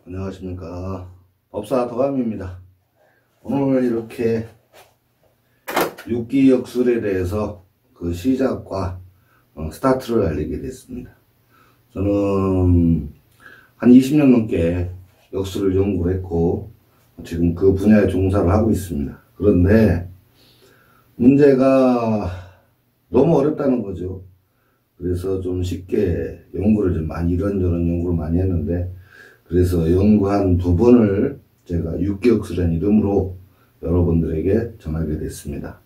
안녕하십니까. 법사 도감입니다. 오늘 이렇게 육기역술에 대해서 그 시작과 스타트를 알리게 됐습니다. 저는 한 20년 넘게 역술을 연구했고 지금 그 분야에 종사를 하고 있습니다. 그런데 문제가 너무 어렵다는 거죠. 그래서 좀 쉽게 연구를 좀 많이 이런저런 연구를 많이 했는데, 그래서 연구한 부분을 제가 육기역술이라는 이름으로 여러분들에게 전하게 됐습니다.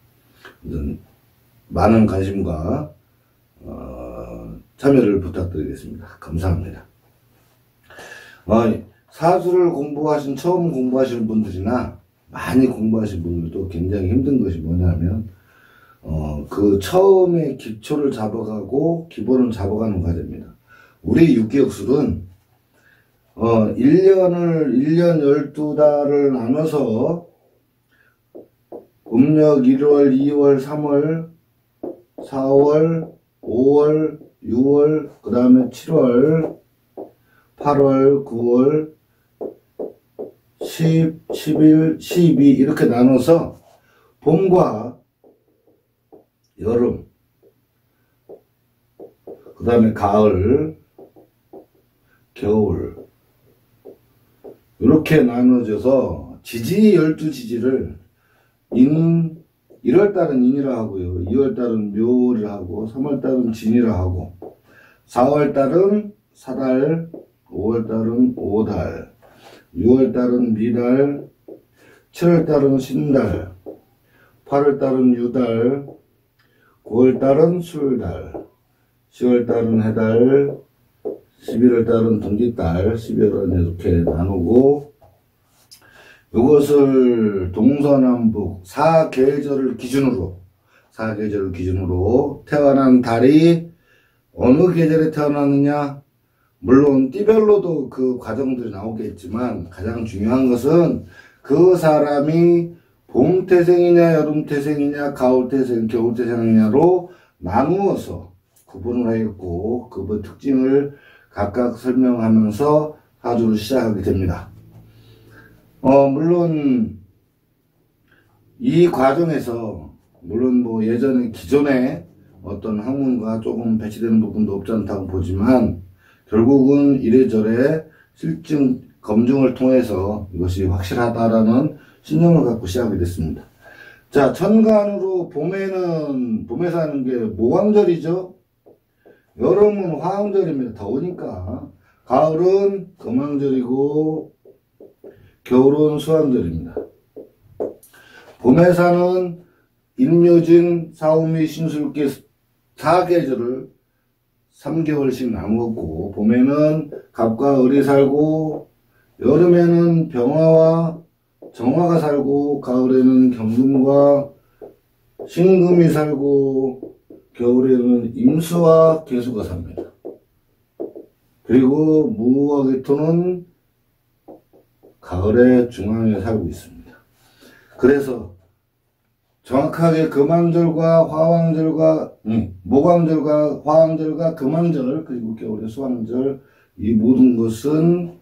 많은 관심과 참여를 부탁드리겠습니다. 감사합니다. 사주를 처음 공부하시는 분들이나 많이 공부하신 분들도 굉장히 힘든 것이 뭐냐면 그 처음에 기초를 잡아가고 기본을 잡아가는 과정입니다. 우리 육기역술은 1년 12달을 나눠서 음력 1월, 2월, 3월, 4월, 5월, 6월, 그 다음에 7월, 8월, 9월, 10, 11, 12 이렇게 나눠서 봄과 여름, 그 다음에 가을, 겨울 이렇게 나눠져서 지지 12지지를 1월달은 인이라 하고요, 2월달은 묘를 하고, 3월달은 진이라 하고, 4월달은 사달, 5월달은 오달, 6월달은 미달, 7월달은 신달, 8월달은 유달, 9월달은 술달, 10월달은 해달, 11월달은 동짓달, 12월은 이렇게 나누고, 이것을 동서남북 4계절을 기준으로 태어난 달이 어느 계절에 태어났느냐, 물론 띠별로도 그 과정들이 나오겠지만 가장 중요한 것은 그 사람이 봄태생이냐 여름태생이냐 가을태생 겨울태생이냐로 나누어서 구분을 하였고, 그 특징을 각각 설명하면서 사주를 시작하게 됩니다. 물론 이 과정에서 물론 예전에 기존에 어떤 학문과 조금 배치되는 부분도 없지 않다고 보지만, 결국은 이래저래 실증 검증을 통해서 이것이 확실하다라는 신념을 갖고 시작하게 됐습니다. 자, 천간으로 봄에서 하는 게 모광절이죠. 여름은 화왕절입니다. 더우니까. 가을은 금왕절이고 겨울은 수왕절입니다. 봄에 사는 인묘진, 사오미, 신술께 4계절을 3개월씩 나누었고, 봄에는 갑과 을이 살고, 여름에는 병화와 정화가 살고, 가을에는 경금과 신금이 살고, 겨울에는 임수와 계수가 삽니다. 그리고 무와 계토는 가을의 중앙에 살고 있습니다. 그래서 정확하게 금왕절과 화왕절과 모광절과 화왕절과 금왕절, 그리고 겨울의 수왕절, 이 모든 것은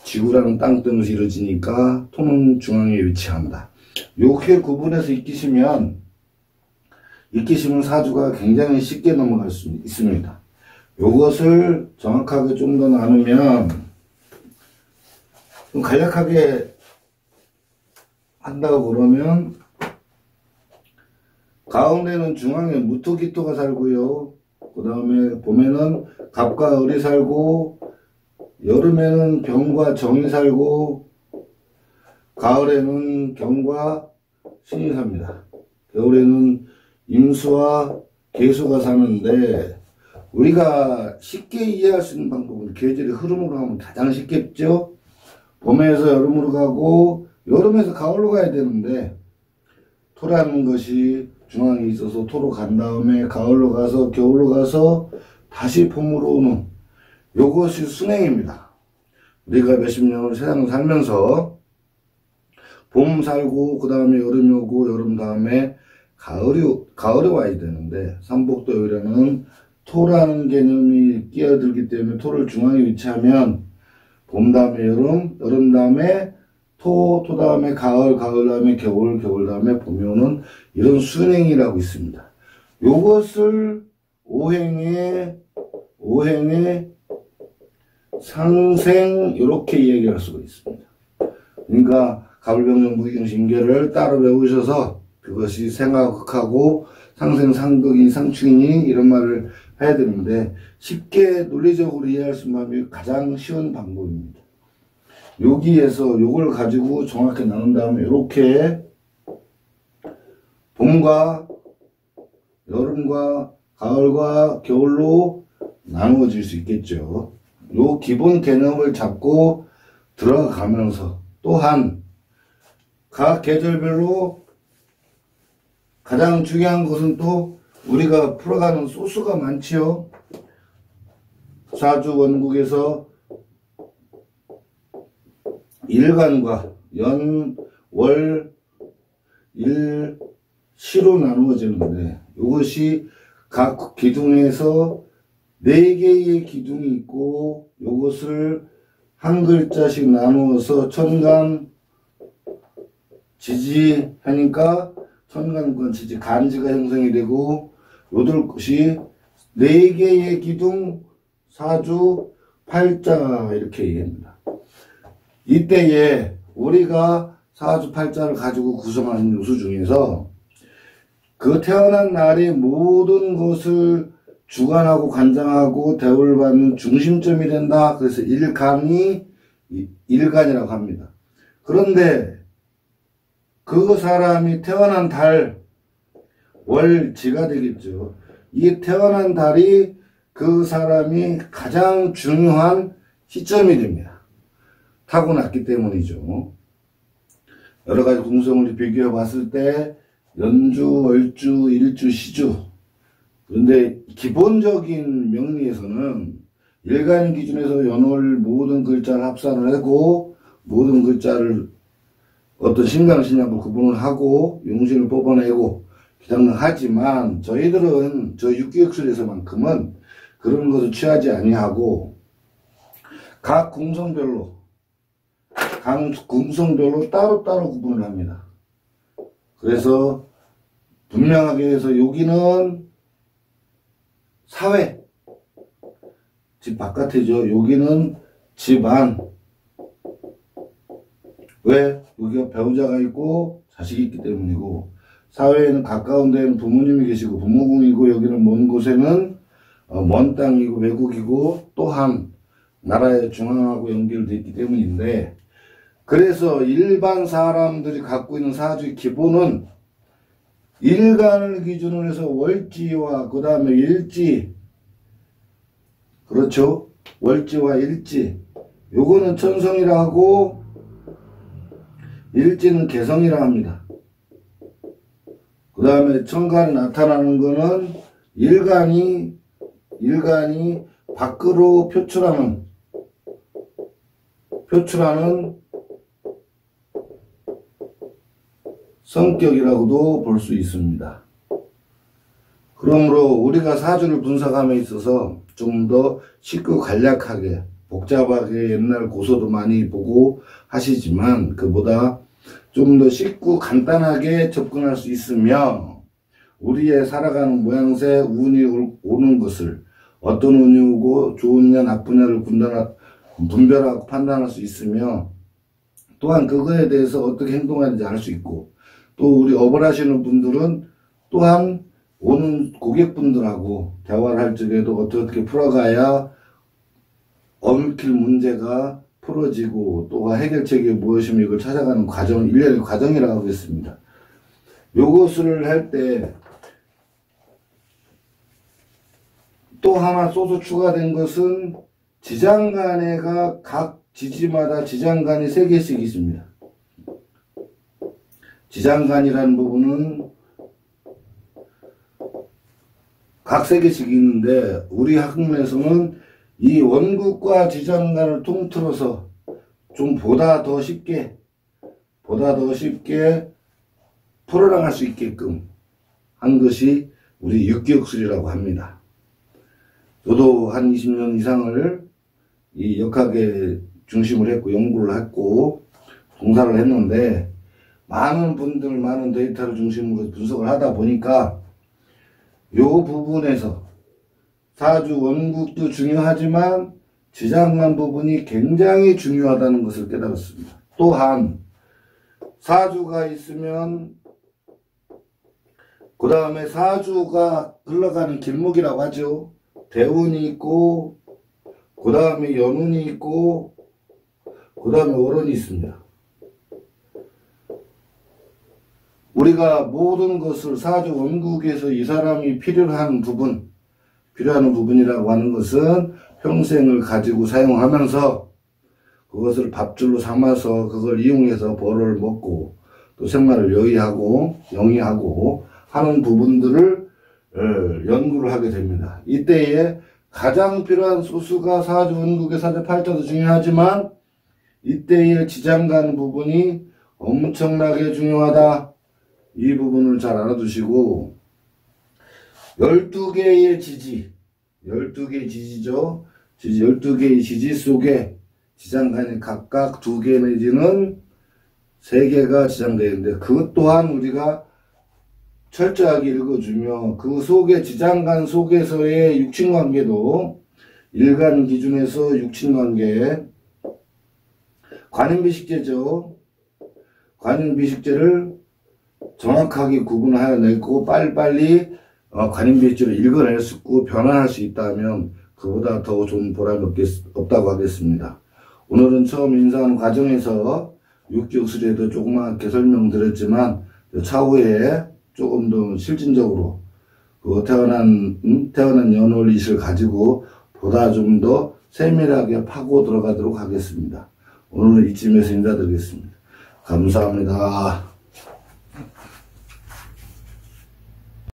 지구라는 땅등에서 이루어지니까 토는 중앙에 위치한다. 이렇게 구분해서 익히시면 사주가 굉장히 쉽게 넘어갈 수 있습니다. 이것을 정확하게 좀 더 나누면, 좀 간략하게 한다고 그러면, 가을에는 중앙에 무토기토가 살고요. 그 다음에 봄에는 갑과 을이 살고, 여름에는 병과 정이 살고, 가을에는 경과 신이 삽니다. 겨울에는 임수와 계수가 사는데, 우리가 쉽게 이해할 수 있는 방법은 계절의 흐름으로 하면 가장 쉽겠죠. 봄에서 여름으로 가고 여름에서 가을로 가야 되는데, 토라는 것이 중앙에 있어서 토로 간 다음에 가을로 가서 겨울로 가서 다시 봄으로 오는, 요것이 순행입니다. 우리가 몇십 년을 세상을 살면서 봄 살고 그 다음에 여름이 오고 여름 다음에 가을에 와야 되는데, 삼복도요일에는 토라는 개념이 끼어들기 때문에 토를 중앙에 위치하면 봄 다음에 여름, 여름 다음에 토, 토 다음에 가을, 가을 다음에 겨울, 겨울 다음에 봄이 오는 이런 순행이라고 있습니다. 요것을 오행의 상생 이렇게 이야기할 수가 있습니다. 그러니까 가불병정 무기경신계를 따로 배우셔서 그것이 생화극하고 상생, 상극이, 상충이니 이런 말을 해야 되는데 쉽게 논리적으로 이해할 수 있는 방법이 가장 쉬운 방법입니다. 여기에서 요걸 가지고 정확히 나눈 다음에 이렇게 봄과 여름과 가을과 겨울로 나누어질 수 있겠죠. 요 기본 개념을 잡고 들어가면서 또한 각 계절별로 가장 중요한 것은 또 우리가 풀어가는 소스가 많지요. 사주 원국에서 일간과 연, 월, 일, 시로 나누어지는데 이것이 각 기둥에서 4개의 기둥이 있고 이것을 한 글자씩 나누어서 천간, 지지 하니까 천간권, 지지, 간지가 형성이 되고 요들 것이 4개의 기둥, 사주, 팔자 이렇게 얘기합니다. 이때에 우리가 사주 팔자를 가지고 구성하는 요소 중에서 그 태어난 날의 모든 것을 주관하고 관장하고 대우를 받는 중심점이 된다. 그래서 일간이라고 합니다. 그런데 그 사람이 태어난 달, 월지가 되겠죠. 이 태어난 달이 그 사람이 가장 중요한 시점이 됩니다. 타고났기 때문이죠. 여러 가지 궁성을 비교해 봤을 때 연주, 월주, 일주, 시주. 그런데 기본적인 명리에서는 일간 기준에서 연월 모든 글자를 합산을 하고 모든 글자를 어떤 신강신약을 구분을 하고 용신을 뽑아내고 기장을 하지만 저희들은 저 육기역술에서만큼은 그런 것을 취하지 아니하고 각 궁성별로 따로따로 구분을 합니다. 그래서 분명하게 해서 여기는 사회, 집 바깥이죠. 여기는 집안. 왜? 여기가 배우자가 있고 자식이 있기 때문이고, 사회에는 가까운 데에는 부모님이 계시고 부모궁이고, 여기는 먼 곳에는 먼 땅이고 외국이고 또한 나라의 중앙하고 연결되어 있기 때문인데, 그래서 일반 사람들이 갖고 있는 사주의 기본은 일간을 기준으로 해서 월지와 그 다음에 일지, 그렇죠? 월지와 일지, 요거는 천성이라 하고 일지는 개성이라 합니다. 그 다음에 천간이 나타나는 거는 일간이 밖으로 표출하는 성격이라고도 볼 수 있습니다. 그러므로 우리가 사주를 분석함에 있어서 좀 더 쉽고 간략하게, 복잡하게 옛날 고서도 많이 보고 하시지만 그보다 좀 더 쉽고 간단하게 접근할 수 있으며 우리의 살아가는 모양새, 운이 오는 것을 어떤 운이 오고 좋으냐 나쁘냐를 분별하고 판단할 수 있으며, 또한 그거에 대해서 어떻게 행동하는지 알 수 있고, 또 우리 업을 하시는 분들은 또한 오는 고객분들하고 대화를 할 적에도 어떻게 풀어가야 얽힐 문제가 풀어지고 또 해결책이 무엇이며 이걸 찾아가는 과정, 일련의 과정이라고 하겠습니다. 요것을 할 때 또 하나 소수 추가된 것은 지장간에가 각 지지마다 지장간이 3개씩 있습니다. 지장간이라는 부분은 각 3개씩 있는데 우리 학문에서는 이 원국과 지장간을 통틀어서 좀 보다 더 쉽게 풀어나갈 수 있게끔 한 것이 우리 육기역술이라고 합니다. 저도 한 20년 이상을 이 역학에 중심으로 했고 연구를 했고 공사를 했는데 많은 데이터를 중심으로 분석을 하다 보니까 요 부분에서 사주 원국도 중요하지만 지장간 부분이 굉장히 중요하다는 것을 깨달았습니다. 또한 사주가 있으면 그 다음에 사주가 흘러가는 길목이라고 하죠. 대운이 있고 그 다음에 연운이 있고 그 다음에 월운이 있습니다. 우리가 모든 것을 사주 원국에서 이 사람이 필요한 부분이라고 하는 것은 평생을 가지고 사용하면서 그것을 밥줄로 삼아서 그걸 이용해서 벌을 먹고 또 생활을 영위하고 하는 부분들을 연구를 하게 됩니다. 이때에 가장 필요한 소수가 사주 원국의 사주 팔자도 중요하지만 이때에 지장간 부분이 엄청나게 중요하다. 이 부분을 잘 알아두시고 12개의 지지 12개의 지지죠. 12개의 지지 속에 지장간이 각각 2개 내지는 3개가 지장되어 있는데 그것 또한 우리가 철저하게 읽어주며 그 속에 지장간 속에서의 육친관계도 일간 기준에서 육친관계 관인비식제죠. 관인비식제를 정확하게 구분하여 내고 빨리빨리 관인비식제를 읽어낼 수 있고 변화할 수 있다면 그보다 더 좋은 보람이 없다고 하겠습니다. 오늘은 처음 인사하는 과정에서 육지옥술에도 조그맣게 설명드렸지만 차후에 조금 더 실질적으로 그 태어난 연월잇을 가지고 보다 좀 더 세밀하게 파고 들어가도록 하겠습니다. 오늘은 이쯤에서 인사드리겠습니다. 감사합니다.